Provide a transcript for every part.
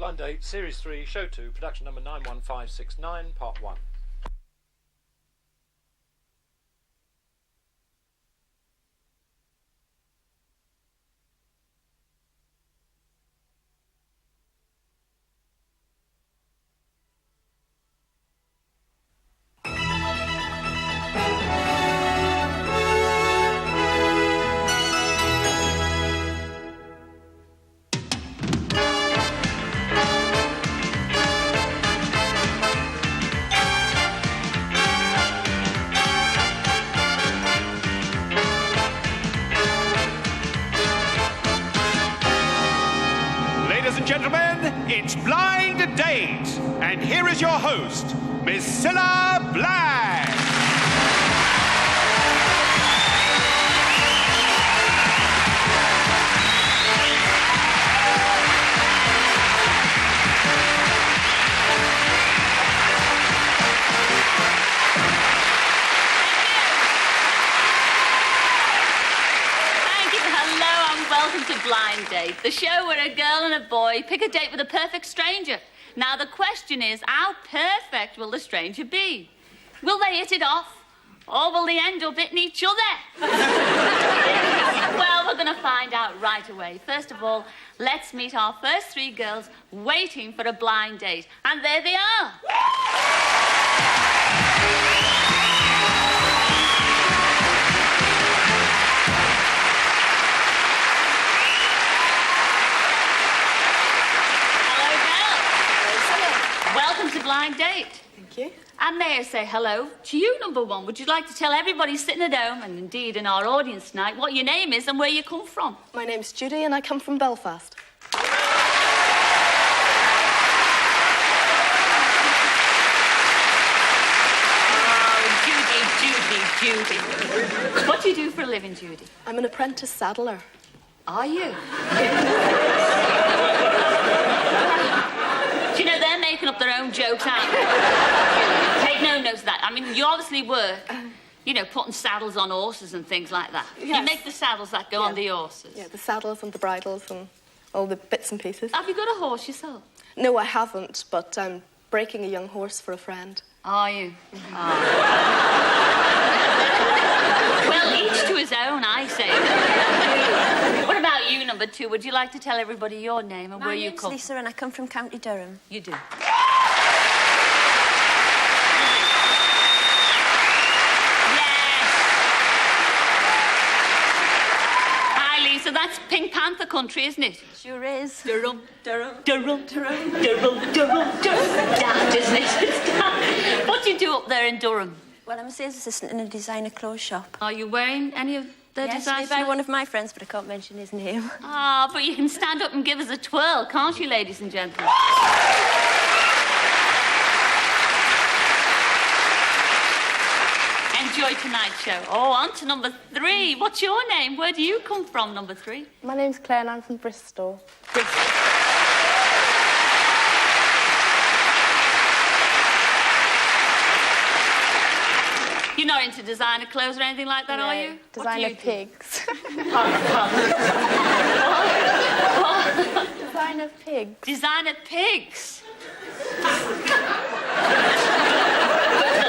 Blind Date, Series 3, Show 2, Production number 91569, Part 1. It's Blind Date, and here is your host, Miss Cilla Black. Welcome to Blind Date, the show where a girl and a boy pick a date with a perfect stranger. Now, the question is, how perfect will the stranger be? Will they hit it off? Or will they end up hitting each other? Well, we're going to find out right away. First of all, let's meet our first three girls waiting for a blind date. And there they are. Welcome to Blind Date. Thank you. And may I say hello to you, number one. Would you like to tell everybody sitting at home, and indeed in our audience tonight, what your name is and where you come from? My name's Judy and I come from Belfast. Oh, Judy. What do you do for a living, Judy? I'm an apprentice saddler. Are you? Do you know, they're making up their own jokes, aren't they? Take no notice of that. I mean, you obviously work, you know, putting saddles on horses and things like that. Yes. You make the saddles that go on the horses. Yeah, the saddles and the bridles and all the bits and pieces. Have you got a horse yourself? No, I haven't, but I'm breaking a young horse for a friend. Are you? Oh. Well, each to his own, I say. What about you, number two? Would you like to tell everybody your name and where you come? My name's Lisa and I come from County Durham. You do. So that's Pink Panther country, isn't it? Sure is. Durham, Durham, Durham, Durham, Durham, Durham, Durham. Daft, isn't it? It's daft. What do you do up there in Durham? Well, I'm a sales assistant in a designer clothes shop. Are you wearing any of their designs? Yes, by one of my friends, but I can't mention his name. Ah, but you can stand up and give us a twirl, can't you, ladies and gentlemen? Enjoy tonight's show. Oh, on to number three. What's your name? Where do you come from, number three? My name's Claire and I'm from Bristol. Bristol. You're not into designer clothes or anything like that, No, are you? Designer pigs. What? Designer pigs. Designer pigs.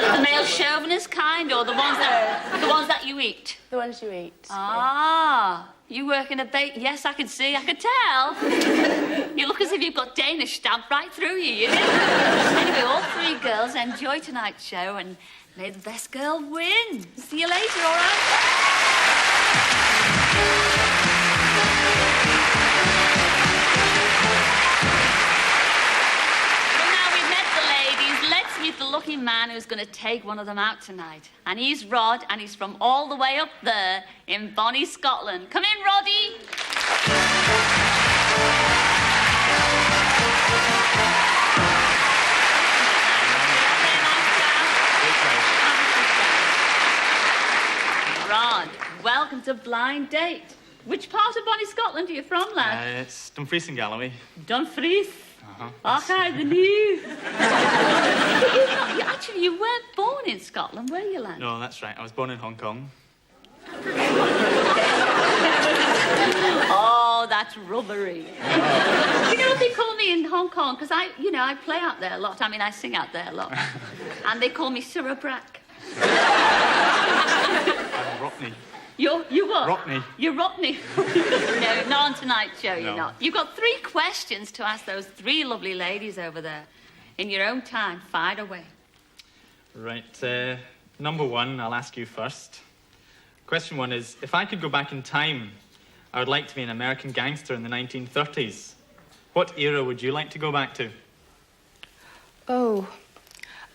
The male chauvinist kind, or the ones that you eat? The ones you eat. Ah, you work in a Yes, I can see. I can tell. You look as if you've got Danish stamped right through you. Anyway, all three girls enjoy tonight's show, and may the best girl win. See you later, all right? The lucky man who's going to take one of them out tonight. And he's Rod, and he's from all the way up there in Bonnie, Scotland. Come in, Roddy. Rod, welcome to Blind Date. Which part of Bonnie, Scotland are you from, lad? It's Dumfries and Galloway. Dumfries? Okay, the new. You weren't born in Scotland, were you, lad? No, that's right. I was born in Hong Kong. Oh, that's rubbery. You know what they call me in Hong Kong? Because I play out there a lot. I mean, I sing out there a lot. And they call me Cilla Brack. Rockney. You what? Rockney. You're Rockney. No, not on tonight's show, you're No. not. You've got 3 questions to ask those 3 lovely ladies over there. In your own time, fire away. Right, number 1, I'll ask you first. Question 1 is, if I could go back in time, I would like to be an American gangster in the 1930s. What era would you like to go back to? Oh.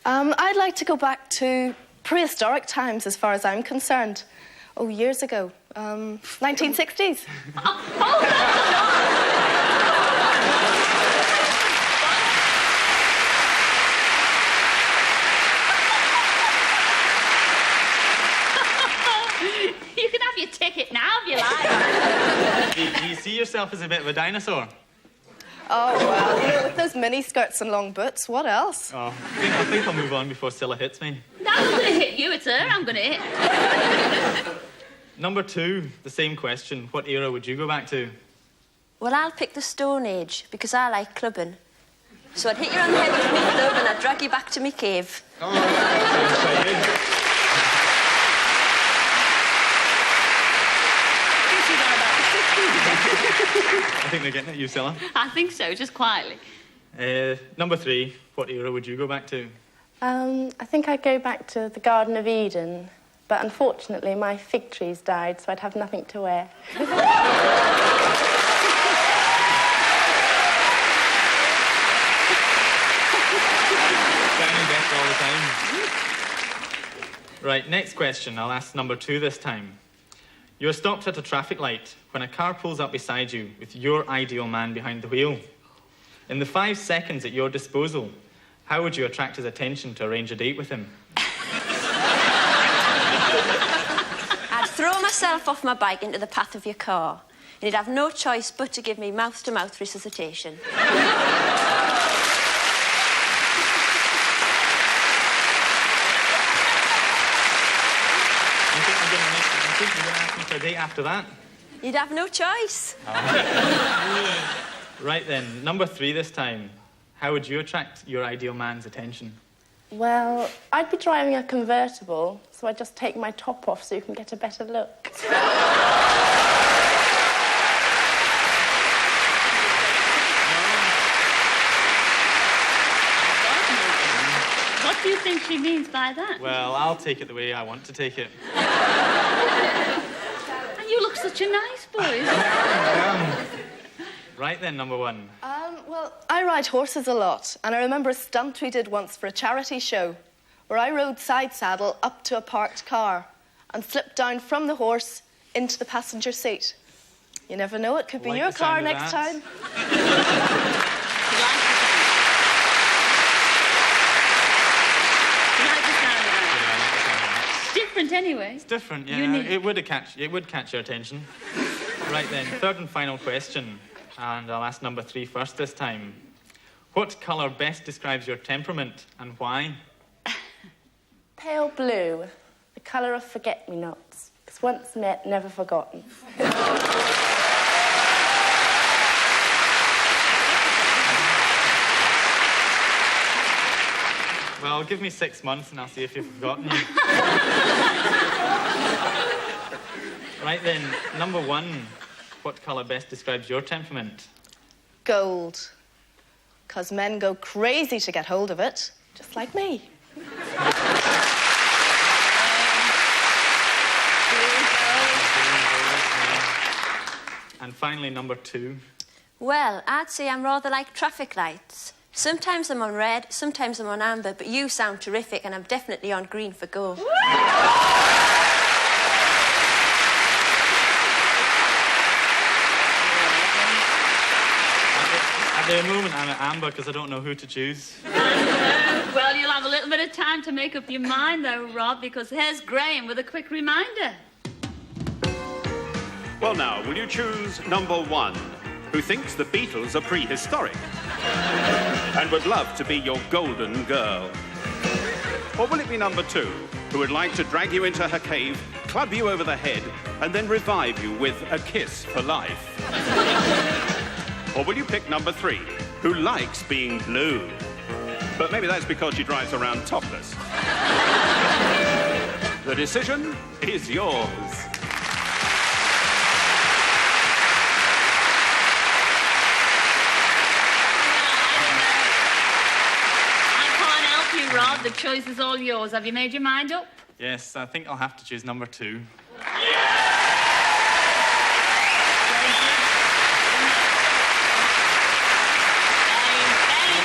I'd like to go back to prehistoric times as far as I'm concerned. Oh, years ago. 1960s. You can have your ticket now if you like. Do you see yourself as a bit of a dinosaur? Oh, well, you know, with those mini skirts and long boots, what else? Oh, I think I'll move on before Cilla hits me. No, I'm going to hit you. It's her I'm going to hit. Number 2, the same question. What era would you go back to? Well, I'll pick the Stone Age, because I like clubbing. So I'd hit you on the head with my club and I'd drag you back to my cave. Oh, that sounds quite good. I think they're getting at you, Cilla. I think so, just quietly. Number 3, what era would you go back to? I think I'd go back to the Garden of Eden, but unfortunately my fig trees died, so I'd have nothing to wear. Sounding best all the time. Right, next question. I'll ask number 2 this time. You're stopped at a traffic light when a car pulls up beside you with your ideal man behind the wheel. In the 5 seconds at your disposal, how would you attract his attention to arrange a date with him? I'd throw myself off my bike into the path of your car, and he'd have no choice but to give me mouth-to-mouth resuscitation. You think you're going to ask me for a date after that? You'd have no choice. Right then, number 3 this time. How would you attract your ideal man's attention? Well, I'd be driving a convertible, so I'd just take my top off so you can get a better look. What do you think she means by that? Well, I'll take it the way I want to take it. And you look such a nice boy. Right then, number 1. Well, I ride horses a lot, and I remember a stunt we did once for a charity show where I rode side saddle up to a parked car and slipped down from the horse into the passenger seat. You never know, it could be Like your the car sound of next that. time. Different anyway. It's different, yeah. Unique. It would catch your attention. Right then, 3rd and final question, and I'll ask number 3 first this time. What colour best describes your temperament and why? Pale blue, the colour of forget-me-nots, because once met, never forgotten. Well, give me 6 months and I'll see if you've forgotten you. Right then, number 1. What colour best describes your temperament? Gold. Because men go crazy to get hold of it, just like me. And finally, number 2. Well, I'd say I'm rather like traffic lights. Sometimes I'm on red, sometimes I'm on amber, but you sound terrific and I'm definitely on green for go. At the moment, I'm at amber because I don't know who to choose. Well, you'll have a little bit of time to make up your mind, though, Rob, because here's Graham with a quick reminder. Well, now, will you choose number 1, who thinks the Beatles are prehistoric and would love to be your golden girl? Or will it be number 2, who would like to drag you into her cave, club you over the head and then revive you with a kiss for life? Or will you pick number 3, who likes being blue? But maybe that's because she drives around topless. The decision is yours. Rod, the choice is all yours. Have you made your mind up? Yes, I think I'll have to choose number 2. Very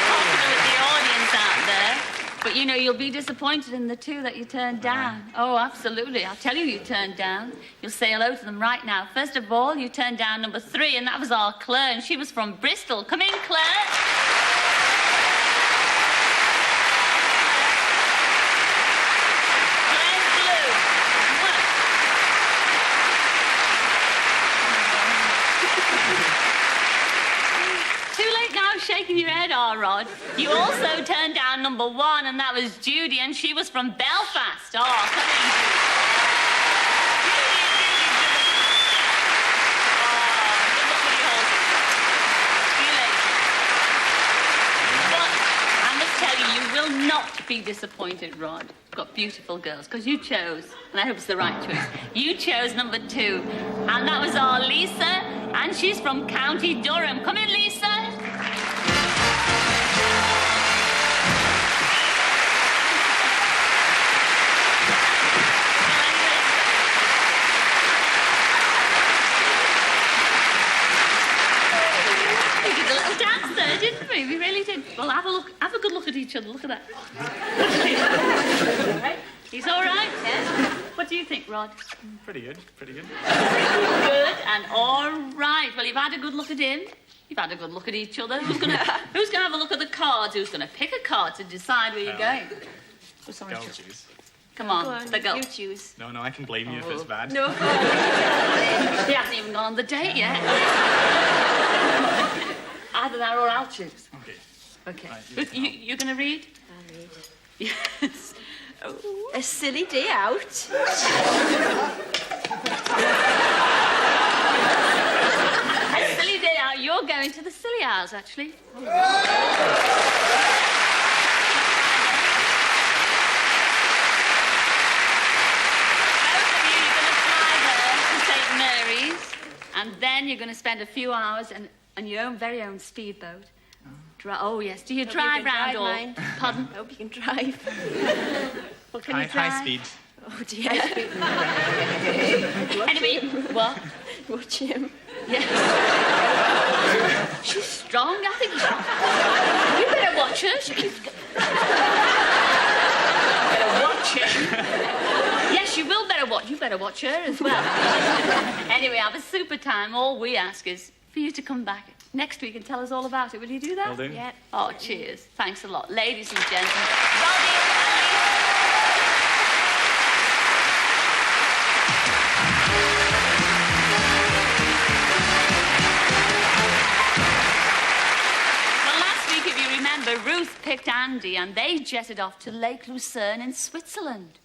popular with the audience out there. But, you know, you'll be disappointed in the 2 that you turned down. Oh, absolutely. I'll tell you who you turned down. You'll say hello to them right now. First of all, you turned down number 3, and that was our Claire, and she was from Bristol. Come in, Claire. Shaking your head, Rod. You also turned down number 1, and that was Judy, and she was from Belfast. Oh, come in, Judy. Good luck with your horses. See you later. But I must tell you, you will not be disappointed, Rod. You've got beautiful girls, because you chose, and I hope it's the right choice, you chose number 2, and that was our Lisa, and she's from County Durham. Come in, Lisa. Didn't we? We really did. Well, have a look. Have a good look at each other. Look at that. He's all right. Yes. What do you think, Rod? Pretty good. Pretty good. Good and all right. Well, you've had a good look at him. You've had a good look at each other. Who's gonna have a look at the cards? Who's gonna pick a card to decide where you're going? Girl choose. Come on, the girl. You choose. No, I can blame you if it's bad. No. He hasn't even gone on the date yet. Either that or I'll choose. Okay. Right, you're going to read? I'll read. Yes. Oh. A silly day out. A silly day out. You're going to the silly house, actually. Both of you, you're going to fly there to St. Mary's, and then you're going to spend a few hours on your very own speedboat. Oh, yes. Do you drive round or... Mine. Pardon? I hope you can drive. Well, can you drive? High speed. Oh, dear. Anyway, what? Watch him. Yes. She's strong, I think. You better watch her. She keeps... better watch her. Yes, you will better watch. You better watch her as well. Anyway, have a super time. All we ask is for you to come back next week and tell us all about it. Will you do that? Will do. Yeah. Oh, cheers. Thanks a lot. Ladies and gentlemen, Robbie and well, last week, if you remember, Ruth picked Andy and they jetted off to Lake Lucerne in Switzerland.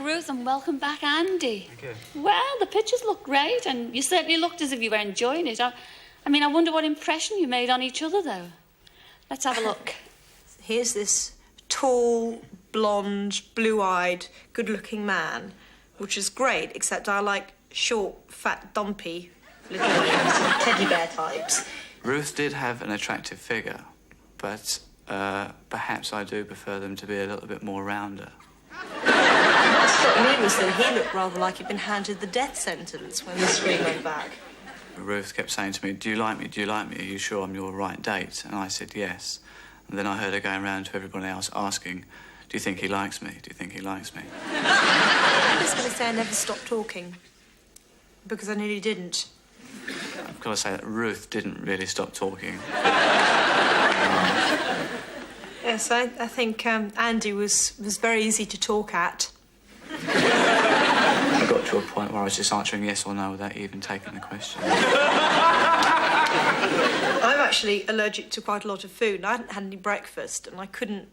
Ruth, and welcome back, Andy. Thank you. Well, the pictures look great, and you certainly looked as if you were enjoying it. I mean, I wonder what impression you made on each other, though. Let's have a look. Here's this tall, blonde, blue-eyed, good-looking man, which is great, except I like short, fat, dumpy, little teddy bear types. Ruth did have an attractive figure, but perhaps I do prefer them to be a little bit more rounder. What struck me was that he looked rather like he'd been handed the death sentence when the screen went back. Ruth kept saying to me, "Do you like me? Do you like me? Are you sure I'm your right date?" And I said yes. And then I heard her going round to everyone else asking, "Do you think he likes me? Do you think he likes me?" I'm just going to say I never stopped talking, because I nearly didn't. Of got to say that Ruth didn't really stop talking. Yes, I think Andy was very easy to talk at. I got to a point where I was just answering yes or no without even taking the question. I'm actually allergic to quite a lot of food, and I hadn't had any breakfast, and I couldn't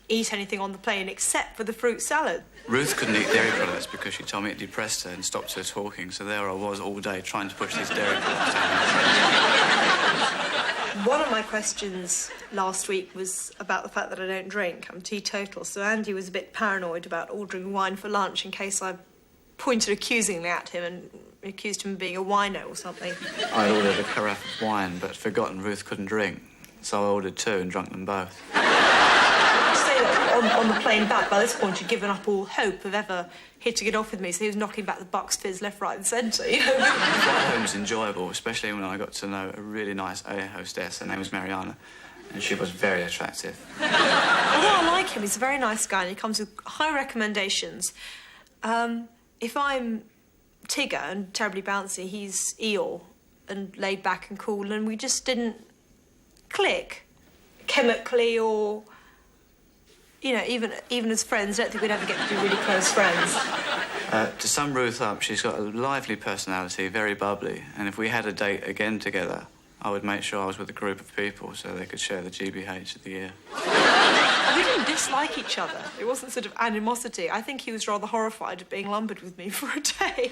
eat anything on the plane except for the fruit salad. Ruth couldn't eat dairy products because she told me it depressed her and stopped her talking, so there I was all day trying to push these dairy products down. One of my questions last week was about the fact that I don't drink. I'm teetotal, so Andy was a bit paranoid about ordering wine for lunch in case I pointed accusingly at him and accused him of being a wino or something. I ordered a carafe of wine, but forgotten Ruth couldn't drink, so I ordered 2 and drunk them both. On the plane back, by this point, he'd given up all hope of ever hitting it off with me, so he was knocking back the Bucks fizz left, right and centre, you know. The flight home was enjoyable, especially when I got to know a really nice air hostess. Her name was Mariana, and she was very attractive. Although I like him, he's a very nice guy, and he comes with high recommendations. If I'm Tigger and terribly bouncy, he's Eeyore and laid back and cool, and we just didn't click chemically or... You know, even as friends, I don't think we'd ever get to be really close friends. To sum Ruth up, she's got a lively personality, very bubbly, and if we had a date again together, I would make sure I was with a group of people so they could share the GBH of the year. We didn't dislike each other. It wasn't sort of animosity. I think he was rather horrified at being lumbered with me for a day.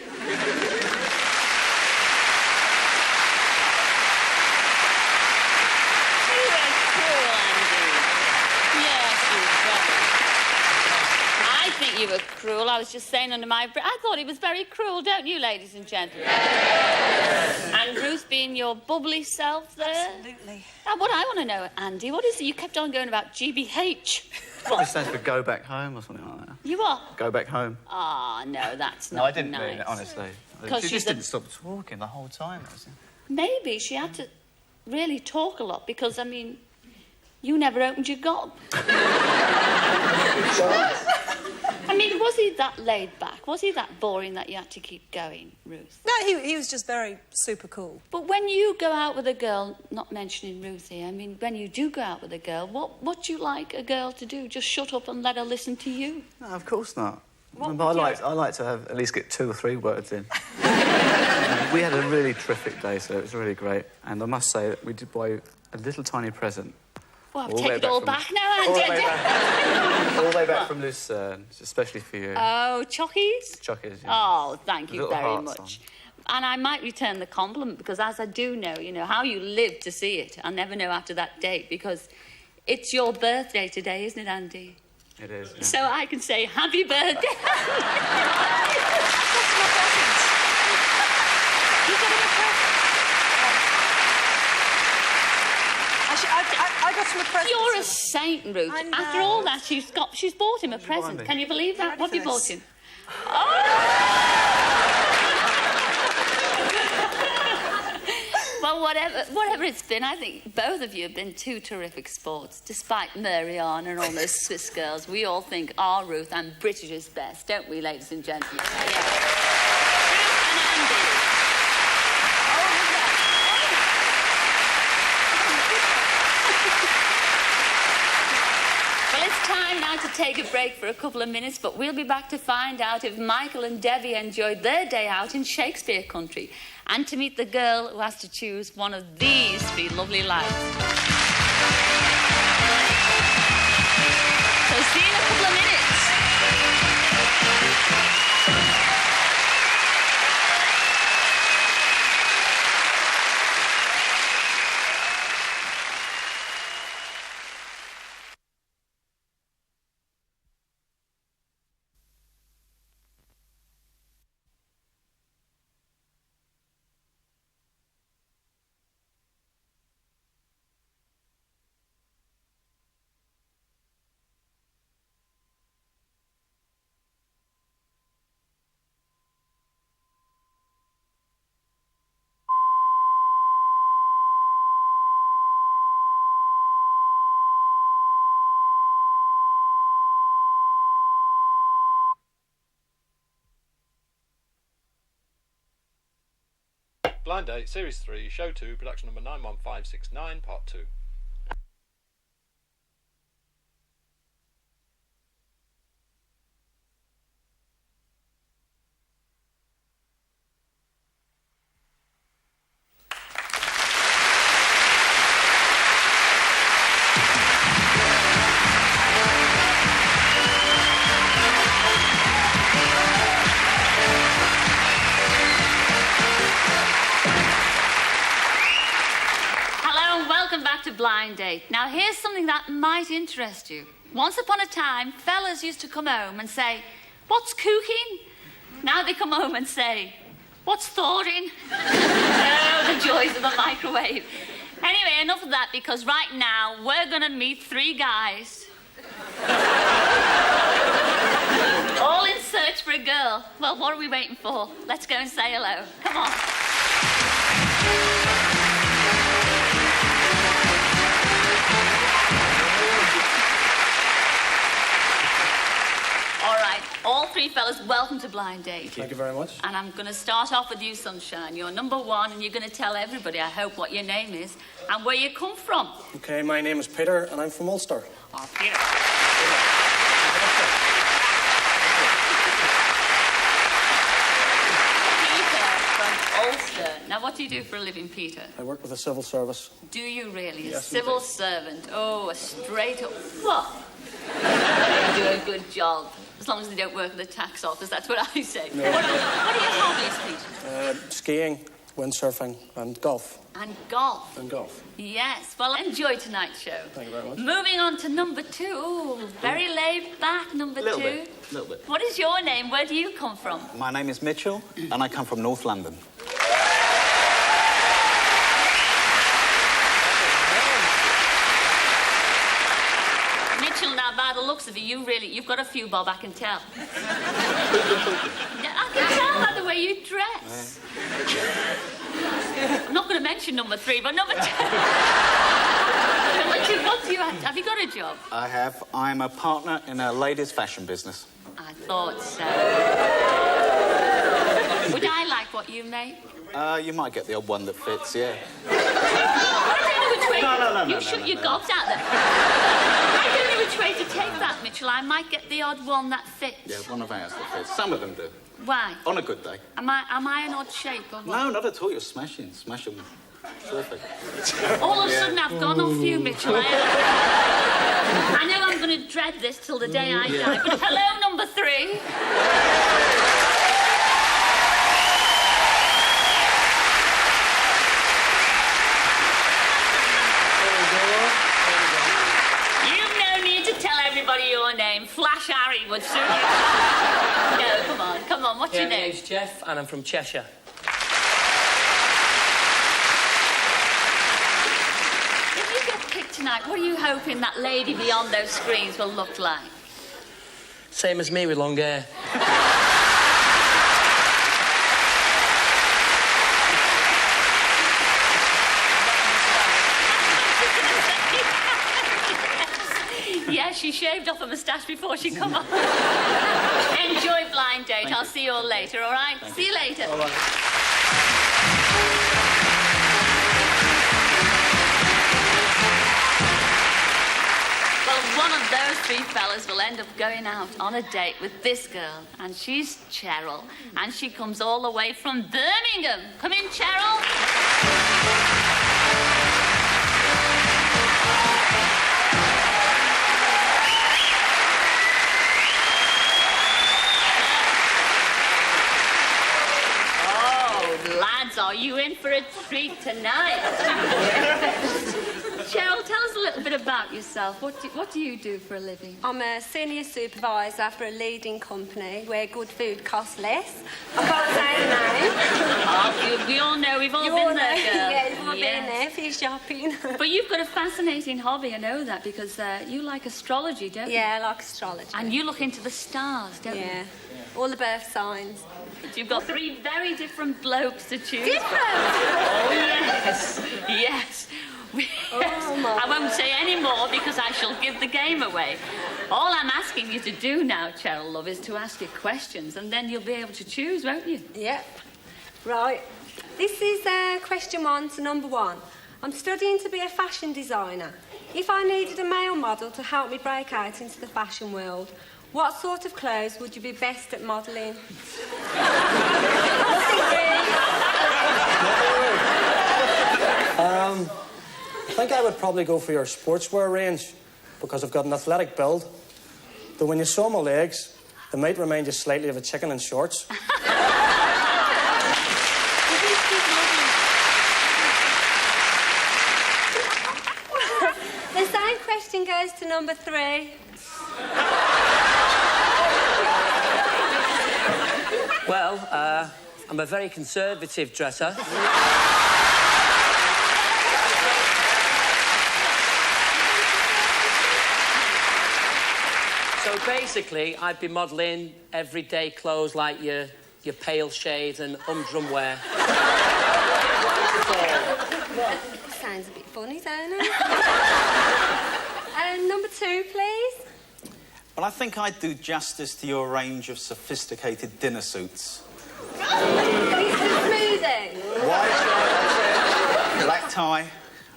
You were cruel. I was just saying under my breath. I thought he was very cruel, don't you, ladies and gentlemen? And Ruth being your bubbly self there. Absolutely. Now, what I want to know, Andy, what is it you kept on going about GBH? Probably stands for go back home or something like that. You are? Go back home. Ah, no, that's not No, I didn't nice. mean it, honestly. She just didn't stop talking the whole time. Maybe she had to really talk a lot because, I mean, you never opened your gob. I mean, was he that laid back? Was he that boring that you had to keep going, Ruth? No, he was just very super cool. But when you go out with a girl, not mentioning Ruth here, I mean, when you do go out with a girl, what do you like a girl to do? Just shut up and let her listen to you? No, of course not. What But I like to have at least get 2 or 3 words in. We had a really terrific day, so it was really great. And I must say that we did buy a little tiny present. Well, I've taken it all back now, Andy. All the way back from Lucerne, especially for you. Oh, chockies? Chockies, yeah. Oh, thank you Little very hearts much. And I might return the compliment because, as I do know, you know, how you live to see it, I'll never know after that date because it's your birthday today, isn't it, Andy? It is, yeah. So I can say happy birthday. That's my present. You got him a present. I got him a present. You're a saint, Ruth. I know. After all that, she's bought him a present. Can you believe that? What have you bought him? Oh! Well, whatever it's been, I think both of you have been 2 terrific sports. Despite Marianne and all those Swiss girls, we all think our Ruth and British is best, don't we, ladies and gentlemen? Yeah. Ruth and Andy. Well, it's time now to take a break for a couple of minutes, but we'll be back to find out if Michael and Debbie enjoyed their day out in Shakespeare country and to meet the girl who has to choose one of these 3 lovely lads. So see you in a couple of minutes. Blind Date, Series 3, Show 2, production number 91569, Part 2. Blind date. Now, here's something that might interest you. Once upon a time, fellas used to come home and say, "What's cooking?" Now they come home and say, "What's thawing?" Oh, the joys of the microwave. Anyway, enough of that, because right now we're going to meet 3 guys. All in search for a girl. Well, what are we waiting for? Let's go and say hello. Come on. All right, all 3 fellas, welcome to Blind Date. Thank you very much. And I'm going to start off with you, Sunshine. You're number 1, and you're going to tell everybody, I hope, what your name is and where you come from. Okay, my name is Peter, and I'm from Ulster. Oh, Peter. Peter from Ulster. Now, what do you do for a living, Peter? I work with the civil service. Do you really? Yes, a civil servant? Oh, a straight-up... What? They do a good job. As long as they don't work at the tax office, that's what I say. No. What are your hobbies, Peter? Skiing, windsurfing, and golf. And golf. And golf. Yes. Well, enjoy tonight's show. Thank you very much. Moving on to number 2. Ooh, very laid back, number 2. Little bit. What is your name? Where do you come from? My name is Mitchell, and I come from North London. Mitchell, now, by the looks of it, you've got a few bob, I can tell. I can tell by the way you dress. I'm not going to mention number 3, but number 2. What do you have you got a job? I have. I'm a partner in a ladies' fashion business. I thought so. Would I like what you make? You might get the odd one that fits, yeah. I don't know which way... No. You shut your gobs out there. I don't know which way to take that, Mitchell. I might get the odd one that fits. Yeah, one of ours that fits. Some of them do. Why? On a good day. Am I an odd shape or what? No, not at all. You're smashing. Smashing. Terrific. All of a sudden, I've gone off you, Mitchell. I know I'm going to dread this till the day I die. But hello, number 3. You've no need to tell everybody your name. Flash Harry would suit you. No, come on. What's your name? My name's Jeff, and I'm from Cheshire. Tonight, what are you hoping that lady beyond those screens will look like? Same as me with long hair. Yes, she shaved off a moustache before she come on. Enjoy Blind Date. I'll see you all later, all right? See you later. All right. One of those 3 fellas will end up going out on a date with this girl, and she's Cheryl, and she comes all the way from Birmingham. Come in, Cheryl. Oh, lads, are you in for a treat tonight? Cheryl, tell us a little bit about yourself. What do you do for a living? I'm a senior supervisor for a leading company where good food costs less. I can't say the name. Oh, we all know. We've all been there, girl. Yeah, we've all been there for shopping. But you've got a fascinating hobby, I know that, because you like astrology, don't you? Yeah, I like astrology. And you look into the stars, don't you? Yeah, all the birth signs. You've got 3 very different blokes to choose Different? Oh, yes. Yes. I won't say any more because I shall give the game away. All I'm asking you to do now, Cheryl, love, is to ask you questions, and then you'll be able to choose, won't you? Yep. Right. This is question 1 to number 1. I'm studying to be a fashion designer. If I needed a male model to help me break out into the fashion world, what sort of clothes would you be best at modelling? I think I would probably go for your sportswear range because I've got an athletic build. Though when you saw my legs, they might remind you slightly of a chicken in shorts. The same question goes to number 3. Well, I'm a very conservative dresser. So basically, I'd be modelling everyday clothes like your pale shades and humdrum wear. Sounds a bit funny, don't it? Number 2, please. Well, I think I'd do justice to your range of sophisticated dinner suits. Smoothie. White shirt, black tie,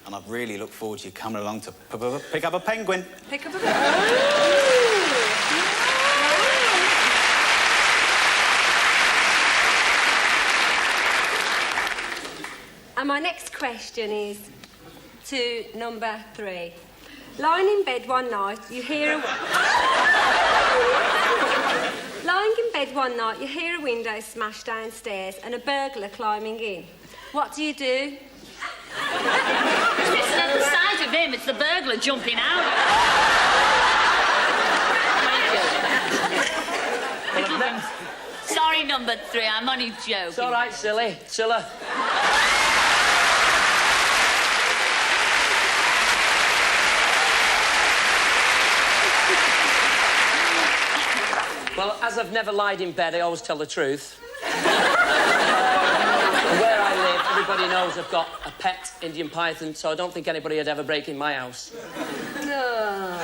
and I really look forward to you coming along to pick up a penguin. Pick up a penguin. And my next question is to number 3. Lying in bed one night, you hear a window smash downstairs and a burglar climbing in. What do you do? Listen, at the sight of him, it's the burglar jumping out. Sorry, number 3, I'm only joking. It's all right, silly. Cilla. Well, as I've never lied in bed, I always tell the truth. Where I live, everybody knows I've got a pet Indian python, so I don't think anybody would ever break in my house. No.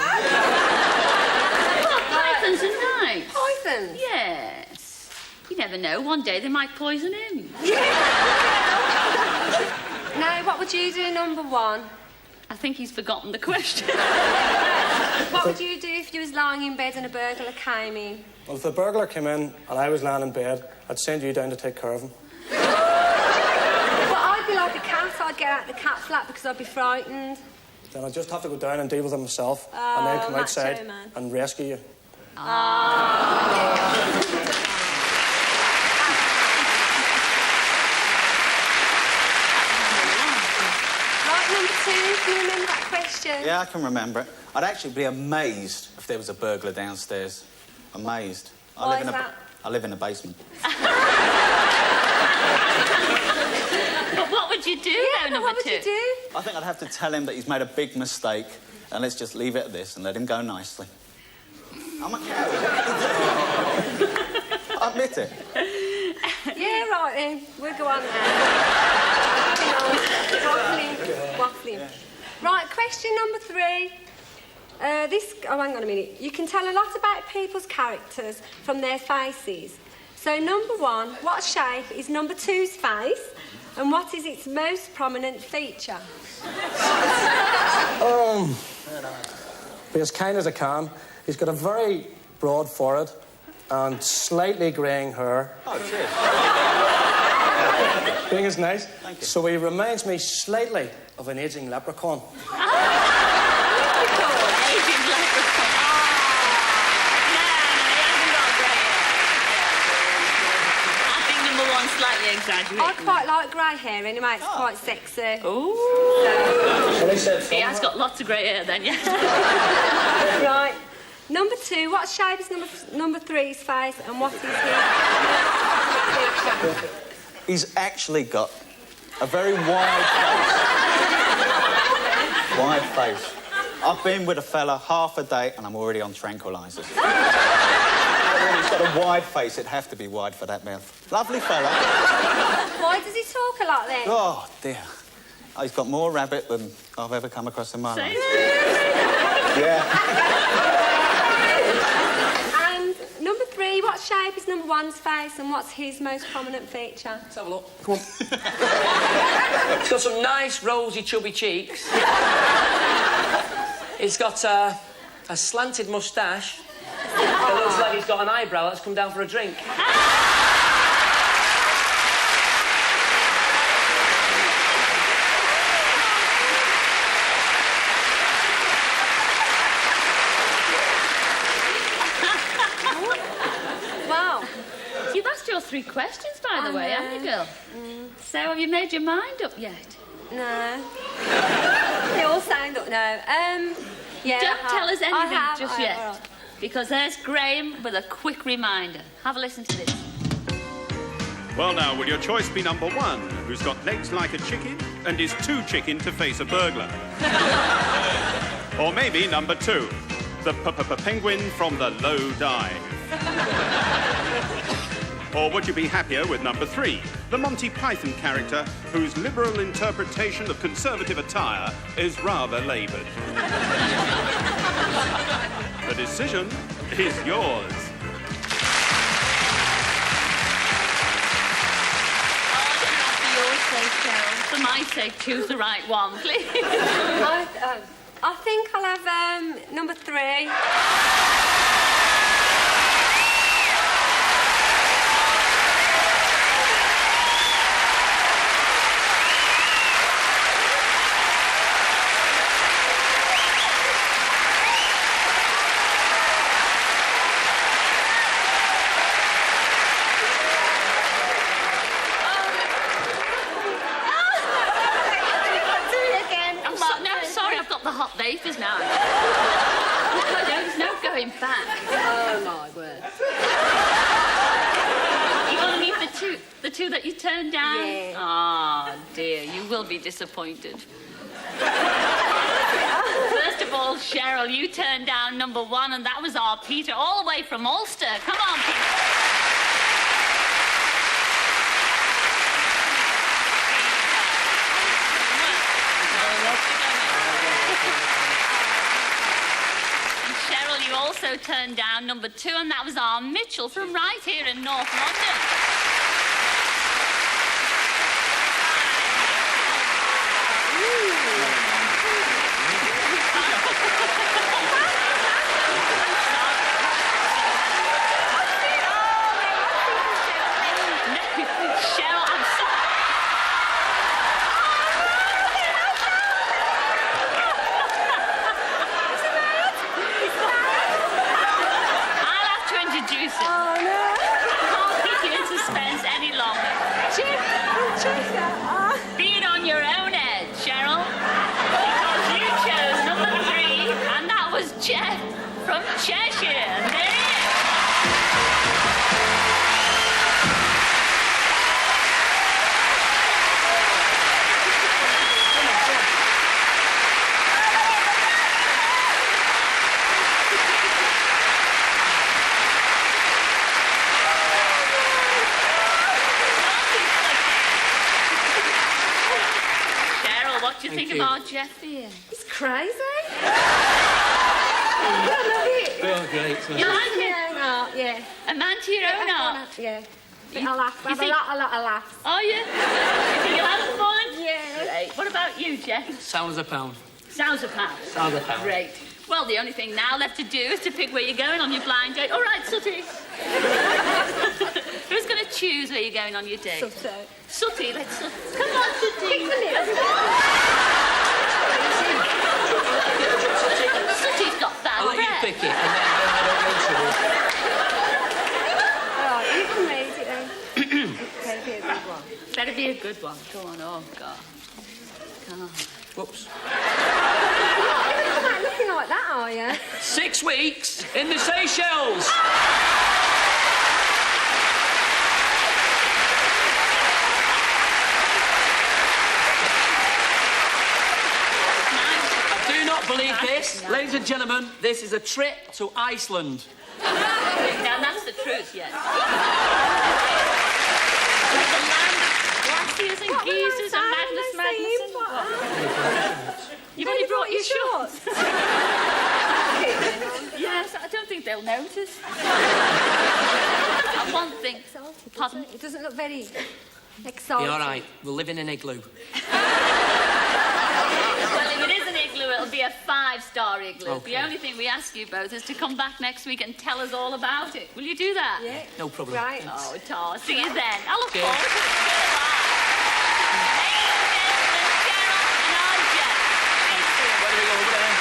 Pythons are nice. Pythons? Yes. You never know, one day they might poison him. Now, what would you do, number 1? I think he's forgotten the question. What would you do if you was lying in bed and a burglar came in? Well, if the burglar came in and I was lying in bed, I'd send you down to take care of him. Well, I'd be like a cat. I'd get out the cat flap because I'd be frightened. Then I'd just have to go down and deal with him myself, and then come outside and rescue you. Right, number 2, do you remember that question? Yeah, I can remember it. I'd actually be amazed if there was a burglar downstairs. Amazed. Why is that? I live in a basement. But what would you do, though, number 2? What would you do? I think I'd have to tell him that he's made a big mistake, and let's just leave it at this and let him go nicely. I'm a coward. I admit it. Yeah, right then. We'll go on now. Waffling. Yeah. Right, question number 3. Oh, hang on a minute. You can tell a lot about people's characters from their faces. So, number 1, what shape is number 2's face, and what is its most prominent feature? Be as kind as I can. He's got a very broad forehead and slightly greying hair. Oh, cheers. Being is nice. Thank you. So he reminds me slightly of an ageing leprechaun. Slightly exaggerated. I quite like grey hair anyway, it's quite sexy. Ooh. He has got lots of grey hair then, yeah. Right. Number 2, what shape is number 3's face and what is his? He's actually got a very wide face. Wide face. I've been with a fella half a day and I'm already on tranquilizers. He's got a wide face. It'd have to be wide for that mouth. Lovely fella. Why does he talk a lot then? Oh, dear. Oh, he's got more rabbit than I've ever come across in my life. Yeah. And number 3, what shape is number 1's face and what's his most prominent feature? Let's have a look. Come on. He's got some nice, rosy, chubby cheeks. He's got a slanted moustache. It looks like he's got an eyebrow that's come down for a drink. Wow. You've asked your 3 questions, by the way, haven't you, girl? So have you made your mind up yet? No. They all sound up now. Yeah. Don't tell us anything just yet. All right. Because there's Graham with a quick reminder. Have a listen to this. Well, now, will your choice be number 1, who's got legs like a chicken and is too chicken to face a burglar? Or maybe number 2, the penguin from the low dive? Or would you be happier with number 3, the Monty Python character whose liberal interpretation of conservative attire is rather laboured? The decision is yours. For your sake, Cheryl. For my sake, choose the right one, please. I think I'll have number 3. The hot vapors now. There's no going back. Oh, my word. You want to meet the two that you turned down? Yeah. Oh, dear, you will be disappointed. First of all, Cheryl, you turned down number 1, and that was our Peter, all the way from Ulster. Come on, Peter. You also turned down number 2, and that was our Mitchell from right here in North London. Cheryl, I'm sorry. Introduce him. Oh, no. Can't keep you in suspense any longer. Being on your own edge, Cheryl. Because you chose number 3, and that was Jeff from Cheshire. There he is. What do you think about Jeff here? He's crazy. I love it. Oh, great. You like it? Yeah. A man to your own art? Yeah. I'll laugh. Have a lot of laughs. Oh, yeah? You think you'll have fun? Yeah. Great. What about you, Jeff? Sounds a pound. Sounds a pound. Sounds a pound. Great. Well, the only thing now left to do is to pick where you're going on your blind date. All right, Sooty. Who's going to choose where you're going on your date? Sooty. Sooty, let's... Come on, Sooty. Sooty's got bad I'll let you breath. pick it, and then I don't You can read it then. Better be a good one. Better be a good one. Go on, oh, God. Come on. Whoops. You're not looking like that, are you? 6 weeks in the Seychelles. I do not believe this. Ladies and gentlemen, this is a trip to Iceland. Now, that's the truth, yes. The land of glaciers and geezers and madness. You've only brought your shorts. Yes, I don't think she'll notice. And one thing... Pardon? It doesn't look very exciting. Be all right. We'll live in an igloo. Well, if it is an igloo, it'll be a 5-star igloo. Okay. The only thing we ask you both is to come back next week and tell us all about it. Will you do that? Yeah. No problem. Right. Oh, Tar, see you then. I look Cheers. forward to it. Ladies and gentlemen, Sarah and RJ. Where do we go over there?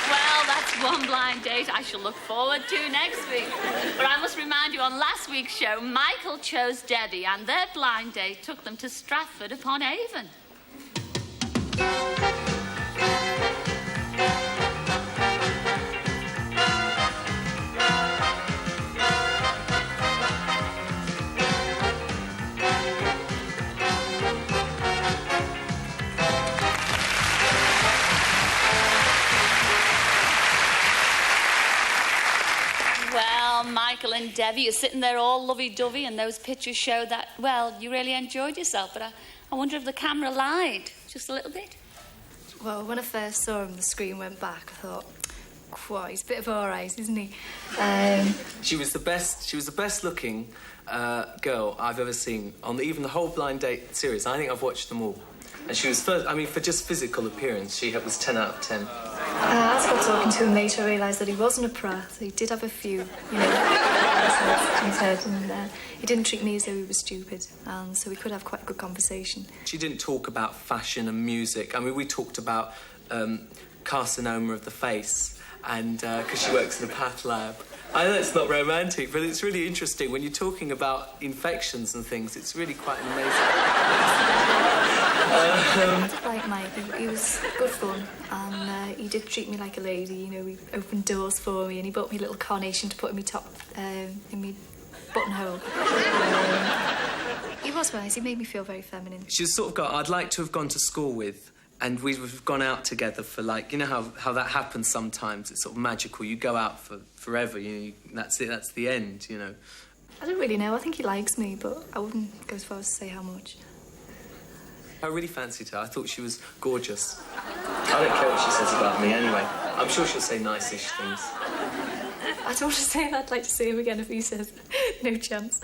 Well, that's one blind date I shall look forward to next week. But I must remind you, on last week's show, Michael chose Debbie, and their blind date took them to Stratford-upon-Avon. Well, Michael and Debbie are sitting there all lovey-dovey, and those pictures show that, well, you really enjoyed yourself. But I wonder if the camera lied just a little bit. Well, when I first saw him, the screen went back. I thought, "Quite, he's a bit of all right, isn't he?" She was the best. She was the best-looking girl I've ever seen on even the whole Blind Date series. I think I've watched them all. And she was first. I mean, for just physical appearance, she was 10 out of 10. As I got talking to him later, I realised that he wasn't a prat. He did have a few, in his head, and he didn't treat me as though he was stupid, and so we could have quite a good conversation. She didn't talk about fashion and music. I mean, we talked about carcinoma of the face, and because she works in a path lab. I know it's not romantic, but it's really interesting. When you're talking about infections and things, it's really quite amazing. Like Mike, he was good fun, and he did treat me like a lady. You know, he opened doors for me, and he bought me a little carnation to put in my top, in my buttonhole. He was nice. He made me feel very feminine. She's sort of got. I'd like to have gone to school with. And we've gone out together for, like, you know how that happens sometimes. It's sort of magical. You go out for forever. That's it. That's the end. You know. I don't really know. I think he likes me, but I wouldn't go as far as to say how much. I really fancied her. I thought she was gorgeous. I don't care what she says about me anyway. I'm sure she'll say nice-ish things. I don't want to say I'd like to see him again if he says no chance.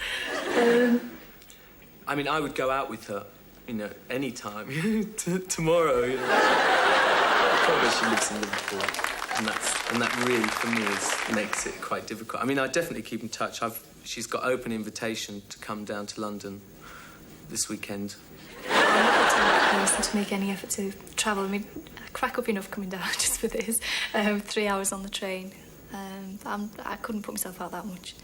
I mean, I would go out with her. You know, any time. Tomorrow, you know. Probably she lives in Liverpool. And that really, for me, makes it quite difficult. I mean, I definitely keep in touch. She's got open invitation to come down to London this weekend. I'm not the type of person to make any effort to travel. I mean, I crack up enough coming down just for this. 3 hours on the train. I couldn't put myself out that much.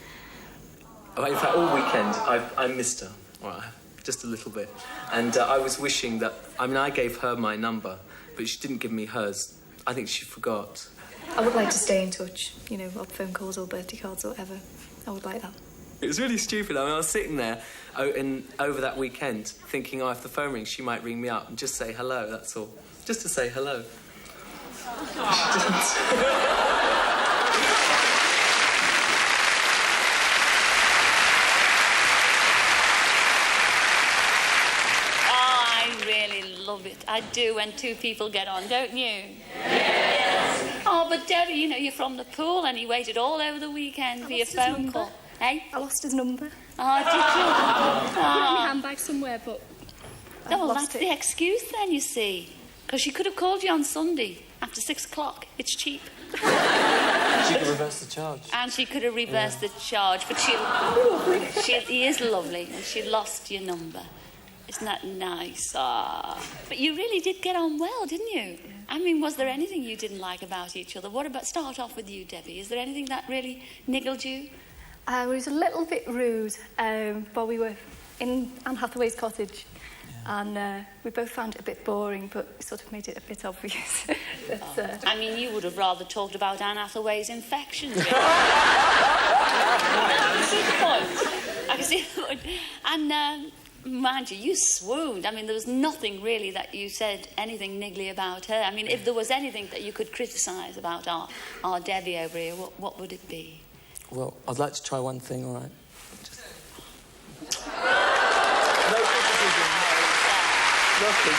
In fact, all weekend, I missed her. Well, just a little bit. And I was wishing that... I mean, I gave her my number, but she didn't give me hers. I think she forgot. I would like to stay in touch, you know, on phone calls or birthday cards or whatever. I would like that. It was really stupid. I mean, I was sitting there over that weekend thinking, oh, if the phone rings, she might ring me up and just say hello, that's all. Just to say hello. She didn't. Love it. I do when two people get on, don't you? Yes. Oh, but Debbie, you know, you're from the pool and he waited all over the weekend for your phone call. Eh? I lost his number. Oh, did you? I put it in my handbag somewhere, but well, that's the excuse then, you see. Because she could have called you on Sunday after 6 o'clock. It's cheap. She could reverse the charge. And she could have reversed the charge, but he is lovely, and she lost your number. Isn't that nice? Ah. But you really did get on well, didn't you? Yeah. I mean, was there anything you didn't like about each other? What about... Start off with you, Debbie. Is there anything that really niggled you? He was a little bit rude, but we were in Anne Hathaway's cottage. Yeah. And we both found it a bit boring, but it sort of made it a bit obvious. But, I mean, you would have rather talked about Anne Hathaway's infections. I can see the point. I can see the point. And... mind you, you swooned. I mean, there was nothing really that you said anything niggly about her. I mean, if there was anything that you could criticise about our Debbie over here, what would it be? Well, I'd like to try one thing, all right? No criticism, no. Nothing.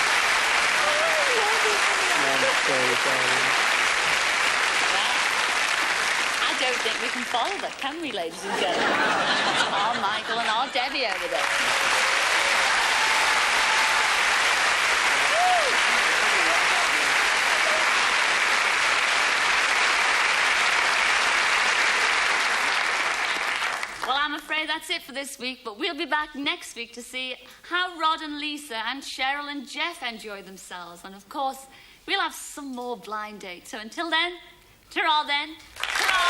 I'm sorry, darling. I don't think we can follow that, can we, ladies and gentlemen? Our Michael and our Debbie over there. Well, I'm afraid that's it for this week, but we'll be back next week to see how Rod and Lisa and Cheryl and Jeff enjoy themselves. And, of course, we'll have some more blind dates. So until then, ta-ra then. Ta-ra!